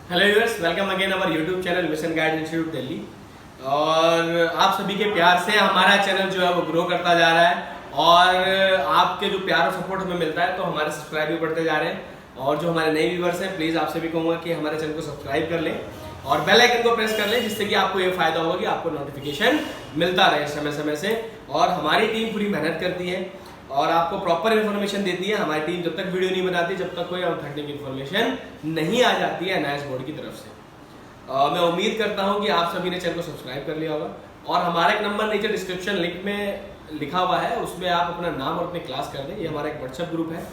Hello viewers, welcome again our YouTube channel mission guide institute Delhi. और आप सभी के प्यार से हमारा चैनल जो है वो ग्रो करता जा रहा है और आपके जो प्यार और सपोर्ट हमें मिलता है तो हमारे सब्सक्राइब भी बढ़ते जा रहे हैं। और जो हमारे नए व्यूअर्स हैं, प्लीज़ आपसे भी कहूँगा कि हमारे चैनल को सब्सक्राइब कर लें और बेल आइकन को प्रेस कर लें, जिससे कि आपको ये फायदा होगा कि आपको नोटिफिकेशन मिलता रहे समय समय से। और हमारी टीम पूरी मेहनत करती है और आपको प्रॉपर इन्फॉर्मेशन देती है। हमारी टीम जब तक वीडियो नहीं बनाती, जब तक कोई ऑथेंटिक इन्फॉर्मेशन नहीं आ जाती है एनआईएस बोर्ड की तरफ से। मैं उम्मीद करता हूं कि आप सभी ने चैनल को सब्सक्राइब कर लिया होगा और हमारा एक नंबर नीचे डिस्क्रिप्शन लिंक में लिखा हुआ है, उसमें आप अपना नाम और अपनी क्लास कर दें। ये हमारा एक व्हाट्सएप ग्रुप है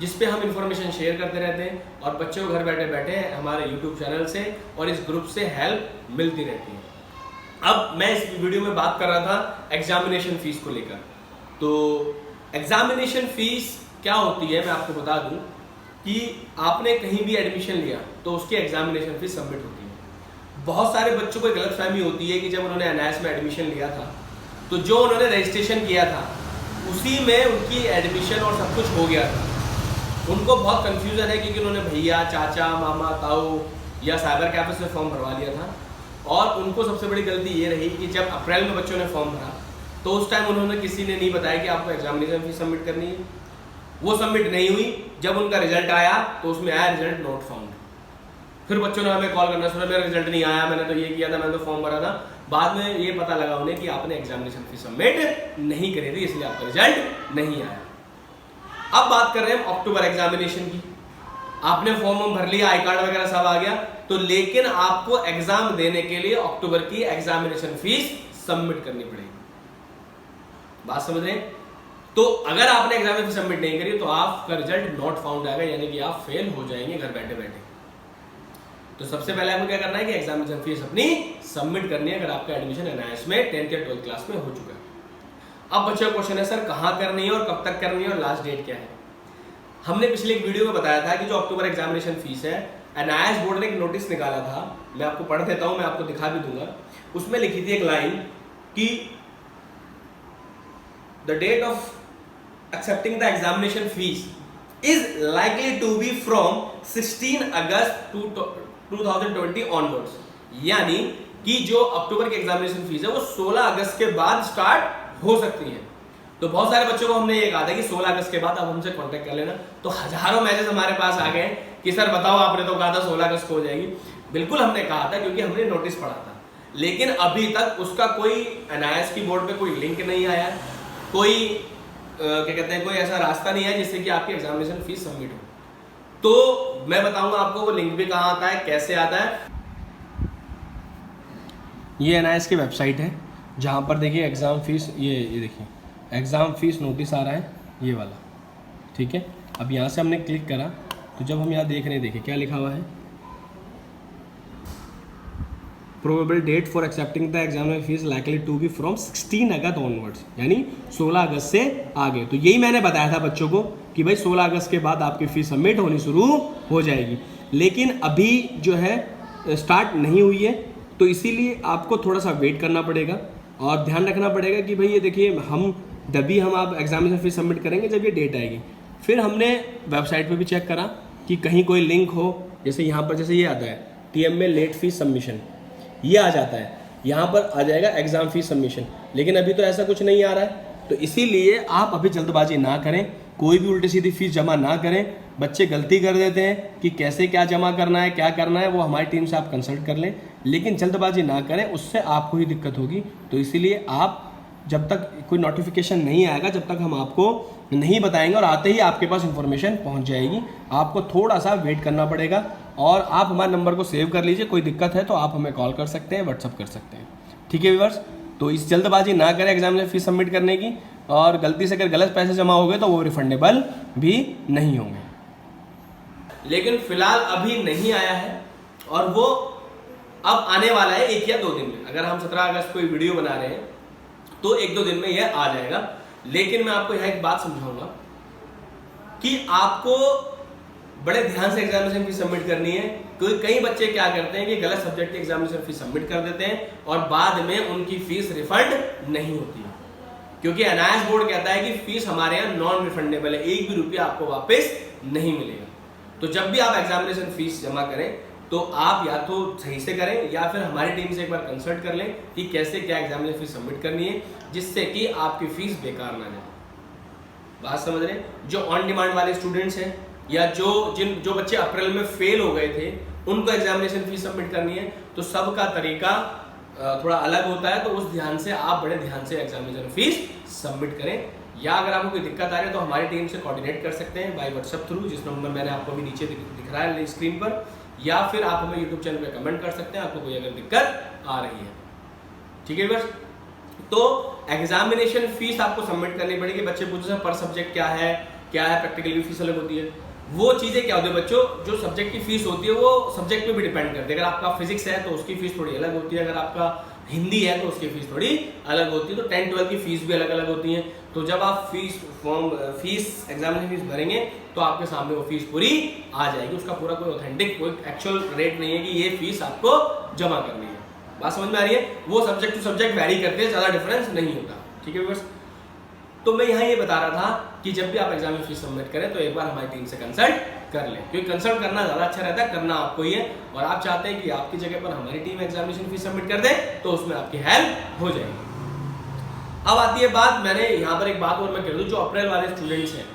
जिसपे हम इन्फॉर्मेशन शेयर करते रहते हैं और बच्चों को घर बैठे बैठे हमारे यूट्यूब चैनल से और इस ग्रुप से हेल्प मिलती रहती है। अब मैं इस वीडियो में बात कर रहा था एग्जामिनेशन फीस को लेकर। तो एग्जामिनेशन फीस क्या होती है मैं आपको बता दूं कि आपने कहीं भी एडमिशन लिया तो उसकी एग्जामिनेशन फीस सबमिट होती है। बहुत सारे बच्चों को गलतफहमी होती है कि जब उन्होंने एनआईएस में एडमिशन लिया था तो जो उन्होंने रजिस्ट्रेशन किया था उसी में उनकी एडमिशन और सब कुछ हो गया था। उनको बहुत कंफ्यूजन है क्योंकि उन्होंने भैया, चाचा, मामा, ताऊ या साइबर कैफे से फॉर्म भरवा लिया था। और उनको सबसे बड़ी गलती ये रही कि जब अप्रैल में बच्चों ने फॉर्म भरा तो उस टाइम उन्होंने किसी ने नहीं बताया कि आपको एग्जामिनेशन फीस सबमिट करनी है। वो सबमिट नहीं हुई। जब उनका रिजल्ट आया तो उसमें आया रिजल्ट नॉट फाउंड। फिर बच्चों ने हमें कॉल करना शुरू, मेरा रिजल्ट नहीं आया, मैंने तो ये किया था, मैंने तो फॉर्म भरा था। बाद में ये पता लगा उन्हें कि आपने एग्जामिनेशन फीस सबमिट नहीं करी थी, इसलिए आपका रिजल्ट नहीं आया। अब बात कर रहे हैं अक्टूबर एग्जामिनेशन की। आपने फॉर्म भर लिया, आई कार्ड वगैरह सब आ गया, तो लेकिन आपको एग्जाम देने के लिए अक्टूबर की एग्जामिनेशन फीस सबमिट करनी पड़ेगी। बात समझ रहे हैं? तो अगर आपने एग्जाम फीस सबमिट नहीं करी तो आपका रिजल्ट नॉट फाउंड आएगा, यानी कि आप फेल हो जाएंगे घर बैठे बैठे। तो सबसे पहले आपको क्या करना है कि एग्जामिनेशन फीस अपनी सबमिट करनी है अगर आपका एडमिशन एनआईएस में 10th या 12th क्लास में हो चुका है। अब बच्चों का क्वेश्चन है, सर कहाँ करनी है और कब तक करनी है और लास्ट डेट क्या है? हमने पिछले एक वीडियो में बताया था कि जो अक्टूबर एग्जामिनेशन फीस है, एनआईएस बोर्ड ने एक नोटिस निकाला था, मैं आपको पढ़ देता हूं, मैं आपको दिखा भी दूंगा। उसमें लिखी थी एक लाइन कि the date of accepting the examination fees is likely to be from 16 August 2020 onwards. यानी कि जो अक्टूबर की एग्जामिनेशन फीस है वो 16 अगस्त के बाद स्टार्ट हो सकती है। तो बहुत सारे बच्चों को हमने ये कहा था कि 16 अगस्त के बाद आप हमसे कांटेक्ट कर लेना। तो हजारों मैसेज हमारे पास आ गए कि सर बताओ, आपने तो कहा था 16 अगस्त को हो जाएगी। बिल्कुल हमने कहा था क्योंकि हमने नोटिस पढ़ा था, लेकिन अभी तक उसका कोई एनआईएस की बोर्ड पे कोई लिंक नहीं आया, कोई क्या कहते हैं, कोई ऐसा रास्ता नहीं है जिससे कि आपकी एग्जामिनेशन फीस सबमिट हो। तो मैं बताऊंगा आपको वो लिंक भी कहाँ आता है, कैसे आता है। ये एनआईएस की वेबसाइट है जहाँ पर देखिए एग्जाम फीस, ये देखिए एग्ज़ाम फीस नोटिस आ रहा है, ये वाला, ठीक है। अब यहाँ से हमने क्लिक करा तो जब हम यहाँ देख रहे हैं, देखिए क्या लिखा हुआ है, probable date for accepting the examination fees likely to be from 16 August onwards, यानी 16 अगस्त से आगे। तो यही मैंने बताया था बच्चों को कि भाई 16 अगस्त के बाद आपकी फीस सबमिट होनी शुरू हो जाएगी, लेकिन अभी जो है स्टार्ट नहीं हुई है। तो इसीलिए आपको थोड़ा सा वेट करना पड़ेगा और ध्यान रखना पड़ेगा कि भाई ये देखिए हम आप एग्जामिनेशन फीस सबमिट करेंगे जब ये डेट आएगी। फिर हमने वेबसाइट पे भी चेक करा कि कहीं कोई लिंक हो, जैसे यहाँ पर जैसे ये आता है टीएम में लेट फीस सबमिशन, ये आ जाता है, यहाँ पर आ जाएगा एग्जाम फीस सबमिशन, लेकिन अभी तो ऐसा कुछ नहीं आ रहा है। तो इसीलिए आप अभी जल्दबाजी ना करें, कोई भी उल्टी सीधी फीस जमा ना करें। बच्चे गलती कर देते हैं कि कैसे क्या जमा करना है, क्या करना है, वो हमारी टीम से आप कंसल्ट कर लें, लेकिन जल्दबाजी ना करें, उससे आपको ही दिक्कत होगी। तो इसीलिए आप जब तक कोई नोटिफिकेशन नहीं आएगा, जब तक हम आपको नहीं बताएंगे और आते ही आपके पास इंफॉर्मेशन पहुंच जाएगी, आपको थोड़ा सा वेट करना पड़ेगा। और आप हमारे नंबर को सेव कर लीजिए, कोई दिक्कत है तो आप हमें कॉल कर सकते हैं, व्हाट्सअप कर सकते हैं, ठीक है व्यूअर्स। तो इस जल्दबाजी ना करें एग्जामिनेशन फीस सबमिट करने की, और गलती से अगर गलत पैसे जमा हो गए तो वो रिफंडेबल भी नहीं होंगे। लेकिन फिलहाल अभी नहीं आया है और वो अब आने वाला है 1 या 2 दिन में। अगर हम 17 अगस्त को वीडियो बना रहे हैं तो 1-2 दिन में यह आ जाएगा। लेकिन मैं आपको यहाँ एक बात समझाऊंगा कि आपको बड़े ध्यान से एग्जामिनेशन फीस सबमिट करनी है। कई बच्चे क्या करते हैं कि गलत सब्जेक्ट की एग्जामिनेशन फीस सबमिट कर देते हैं और बाद में उनकी फीस रिफंड नहीं होती है, क्योंकि एनआईएस बोर्ड कहता है कि फीस हमारे यहाँ नॉन रिफंडेबल है, 1 भी रुपया आपको वापस नहीं मिलेगा। तो जब भी आप एग्जामिनेशन फीस जमा करें तो आप या तो सही से करें या फिर हमारी टीम से एक बार कंसल्ट कर लें कि कैसे क्या एग्जामिनेशन फीस सबमिट करनी है, जिससे कि आपकी फीस बेकार ना जाए। बात समझ रहे हैं? जो ऑन डिमांड वाले स्टूडेंट्स हैं या जो बच्चे अप्रैल में फेल हो गए थे उनको एग्जामिनेशन फीस सबमिट करनी है, तो सबका तरीका थोड़ा अलग होता है, तो उस ध्यान से आप बड़े ध्यान से एग्जामिनेशन फीस सबमिट करें। या अगर आपको कोई दिक्कत आ रही है तो हमारी टीम से कोऑर्डिनेट कर सकते हैं बाय व्हाट्सएप थ्रू, जिस नंबर मैंने आपको अभी नीचे दिख रहा है स्क्रीन पर, या फिर आप हमें यूट्यूब चैनल पे कमेंट कर सकते हैं आपको कोई अगर दिक्कत आ रही है। ठीक है बस, तो एग्जामिनेशन फीस आपको सबमिट करनी पड़ेगी। बच्चे पूछते हैं पर सब्जेक्ट क्या है प्रैक्टिकल की फीस अलग होती है। वो चीजें क्या होती है बच्चों, जो सब्जेक्ट की फीस होती है वो सब्जेक्ट पे भी डिपेंड करती है। अगर आपका फिजिक्स है तो उसकी फीस थोड़ी अलग होती है, अगर आपका हिंदी है तो उसकी फीस थोड़ी अलग होती है, तो 10-12 की फीस भी अलग अलग होती है। तो जब आप फीस एग्जामिनेशन फीस भरेंगे तो आपके सामने वो फीस पूरी आ जाएगी, उसका पूरा कोई ऑथेंटिक कोई एक्चुअल रेट नहीं है कि ये फीस आपको जमा करनी है। बात समझ में आ रही है? वो सब्जेक्ट टू सब्जेक्ट वैरी करते हैं, ज्यादा डिफरेंस नहीं होता। ठीक है व्यूअर्स, तो मैं यहाँ ये बता रहा था कि जब भी आप एग्जाम फीस सबमिट करें तो एक बार हमारी टीम से कंसल्ट कर लें, क्योंकि कंसल्ट करना ज़्यादा अच्छा रहता है, करना आपको ही है, और आप चाहते हैं कि आपकी जगह पर हमारी टीम एग्जामिनेशन फीस सबमिट कर दे तो उसमें आपकी हेल्प हो जाएगी। अब आती है बात, मैंने यहाँ पर एक बात और मैं कह दूँ, जो अप्रैल वाले स्टूडेंट्स हैं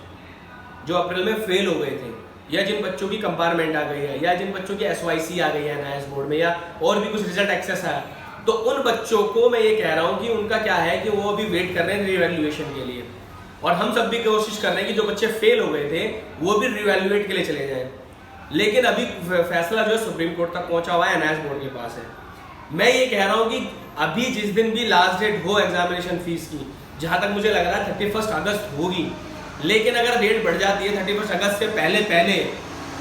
जो अप्रैल में फेल हो गए थे, या जिन बच्चों की कंपार्टमेंट आ गई है, या जिन बच्चों की SYC आ गई है NIS बोर्ड में, या और भी कुछ रिजल्ट एक्सेस है, तो उन बच्चों को मैं ये कह रहा हूँ कि उनका क्या है कि वो अभी वेट कर रहे हैं रिवैल्यूएशन के लिए, और हम सब भी कोशिश कर रहे हैं कि जो बच्चे फेल हो गए थे वो भी रिवैल्यूएट के लिए चले जाएं। लेकिन अभी फैसला जो है सुप्रीम कोर्ट तक पहुंचा हुआ है, NIS बोर्ड के पास है। मैं ये कह रहा हूँ कि अभी जिस दिन भी लास्ट डेट हो एग्जामिनेशन फीस की, जहां तक मुझे लग रहा है 31 अगस्त होगी, लेकिन अगर डेट बढ़ जाती है 31 अगस्त से पहले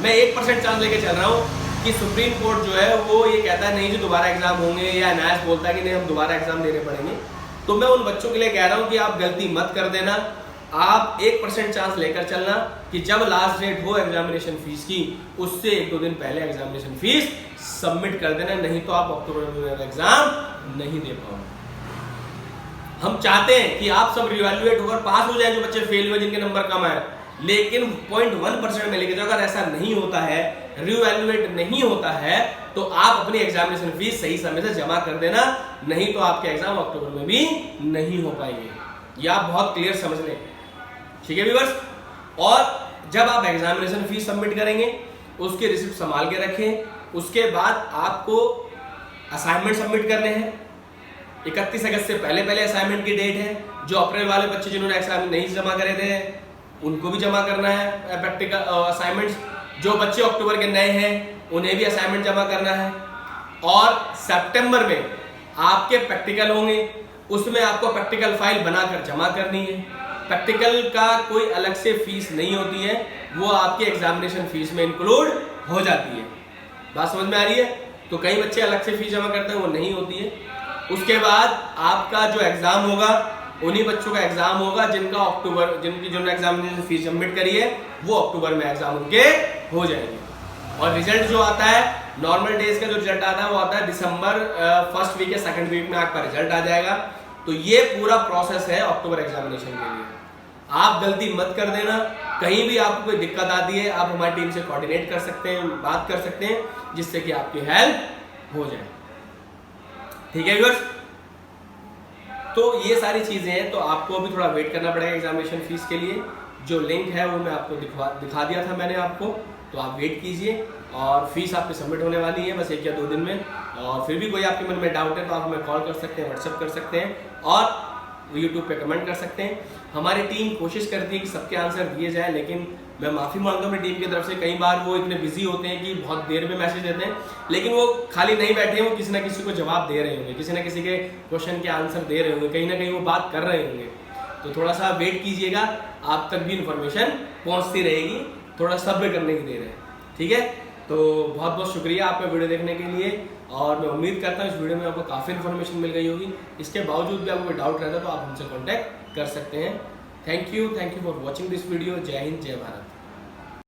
मैं 1% चांस लेके चल रहा हूँ कि सुप्रीम कोर्ट जो है वो ये कहता है नहीं जी दोबारा एग्जाम होंगे, या NIS बोलता है कि नहीं हम दोबारा एग्जाम देने पड़ेंगे। तो मैं उन बच्चों के लिए कह रहा हूँ कि आप गलती मत कर देना, आप 1% चांस लेकर चलना कि जब लास्ट डेट हो एग्जामिनेशन फीस की उससे 1-2 दिन पहले एग्जामिनेशन फीस सबमिट कर देना, नहीं तो आप अक्टूबर में एग्जाम नहीं दे पाओगे। हम चाहते हैं कि आप सब रिवैल्यूएट होकर पास हो जाए, जो बच्चे फेल हुए जिनके नंबर कम आए, लेकिन 0.1% में लेके जाओ। अगर ऐसा नहीं होता है, रिवैल्यूएट नहीं होता है, तो आप अपनी एग्जामिनेशन फीस सही समय से जमा कर देना, नहीं तो आपके एग्जाम अक्टूबर में भी नहीं हो पाएंगे। ये आप बहुत क्लियर समझ लें। ठीक है व्यूअर्स, और जब आप एग्जामिनेशन फीस सबमिट करेंगे उसके रिसिप्ट संभाल के रखें। उसके बाद आपको असाइनमेंट सबमिट करने हैं। 31 अगस्त से पहले असाइनमेंट की डेट है। जो अप्रैल वाले बच्चे जिन्होंने असाइनमेंट नहीं जमा करे थे उनको भी जमा करना है प्रैक्टिकल असाइनमेंट्स। जो बच्चे अक्टूबर के नए हैं उन्हें भी असाइनमेंट जमा करना है। और सितंबर में आपके प्रैक्टिकल होंगे, उसमें आपको प्रैक्टिकल फाइल बनाकर जमा करनी है। प्रैक्टिकल का कोई अलग से फीस नहीं होती है, वो आपके एग्जामिनेशन फीस में इंक्लूड हो जाती है। बात समझ में आ रही है? तो कई बच्चे अलग से फीस जमा करते हैं, वो नहीं होती है। उसके बाद आपका जो एग्जाम होगा उन्हीं बच्चों का एग्जाम होगा जिनका अक्टूबर, जिन्होंने एग्जामिनेशन फीस सबमिट करी है वो अक्टूबर में एग्जाम उनके हो जाएंगे। और रिजल्ट जो आता है नॉर्मल डेज का जो रिजल्ट आता है वो आता है दिसंबर फर्स्ट वीक या सेकंड वीक में आपका रिजल्ट आ जाएगा। तो ये पूरा प्रोसेस है अक्टूबर एग्जामिनेशन के लिए। आप गलती मत कर देना। कहीं भी आपको कोई दिक्कत आती है आप हमारी टीम से कोऑर्डिनेट कर सकते हैं, बात कर सकते हैं, जिससे कि आपकी हेल्प हो जाए। ठीक है व्यूअर्स, तो ये सारी चीजें हैं। तो आपको अभी थोड़ा वेट करना पड़ेगा एग्जामिनेशन फीस के लिए। जो लिंक है वो मैं आपको दिखा दिया था मैंने आपको, तो आप वेट कीजिए और फीस आपकी सबमिट होने वाली है बस 1 या 2 दिन में। और फिर भी कोई आपके मन में डाउट है तो आप हमें कॉल कर सकते हैं, व्हाट्सएप कर सकते हैं और यूट्यूब पे कमेंट कर सकते हैं। हमारी टीम कोशिश करती है कि सबके आंसर दिए जाए, लेकिन मैं माफ़ी मांगता हूँ अपनी टीम की तरफ से। कई बार वो इतने बिजी होते हैं कि बहुत देर में मैसेज देते हैं, लेकिन वो खाली नहीं बैठे हैं, वो किसी ना किसी को जवाब दे रहे होंगे, किसी ना किसी के क्वेश्चन के आंसर दे रहे होंगे, कहीं ना कहीं वो बात कर रहे होंगे। तो थोड़ा सा वेट कीजिएगा, आप तक भी इन्फॉर्मेशन पहुँचती रहेगी। थोड़ा सब्र करने की देर है। ठीक है, तो बहुत बहुत शुक्रिया आपका वीडियो देखने के लिए, और मैं उम्मीद करता हूँ इस वीडियो में आपको काफ़ी इन्फॉर्मेशन मिल गई होगी। इसके बावजूद भी आपको कोई डाउट रहता है तो आप हमसे कॉन्टैक्ट कर सकते हैं। Thank you for watching this video. जय हिंद, जय भारत।